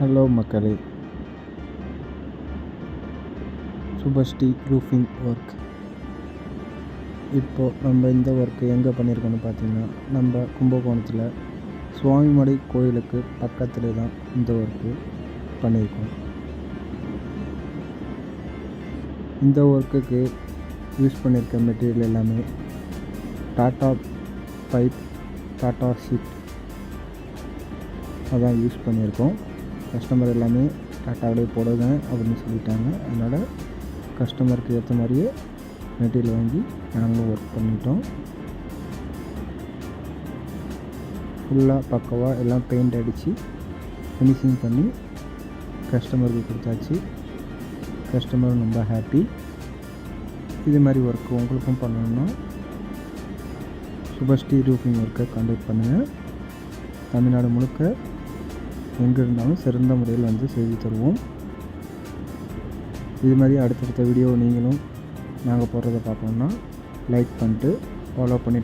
Hello மக்களே, Subashree roofing work. இப்போது நம்ம இந்த ஒர்க்கு எங்கே பண்ணியிருக்கோன்னு பார்த்தீங்கன்னா, நம்ம கும்பகோணத்தில் சுவாமிமலை கோயிலுக்கு பக்கத்தில் தான் இந்த ஒர்க்கு பண்ணியிருக்கோம். இந்த ஒர்க்குக்கு யூஸ் பண்ணியிருக்க மெட்டீரியல் எல்லாமே டாட்டா பைப், டாட்டா ஷீட் அதான் யூஸ் பண்ணியிருக்கோம். கஸ்டமர் எல்லாமே டாட்டாவிலே போடுங்க அப்படின்னு சொல்லிட்டாங்க. அதனால் கஸ்டமருக்கு ஏற்ற மாதிரியே மெட்டீரியல் வாங்கி நாங்களும் ஒர்க் பண்ணிட்டோம். ஃபுல்லாக பக்காவாக எல்லாம் பெயிண்ட் அடித்து ஃபினிஷிங் பண்ணி கஸ்டமருக்கு கொடுத்தாச்சு. கஸ்டமர் ரொம்ப ஹாப்பி. இது மாதிரி ஒர்க்கு உங்களுக்கும் பண்ணணுன்னா சுபஸ்ரீ ரூஃபிங் ஒர்க்கை கான்டாக்ட் பண்ணுங்கள். தமிழ்நாடு முழுக்க எங்கே இருந்தாலும் சிறந்த முறையில் வந்து செய்து தருவோம். இது மாதிரி அடுத்தடுத்த வீடியோ நீங்களும் நாங்கள் போடுறத பார்க்கணுன்னா லைக் பண்ணிட்டு ஃபாலோ பண்ணிவிட்டு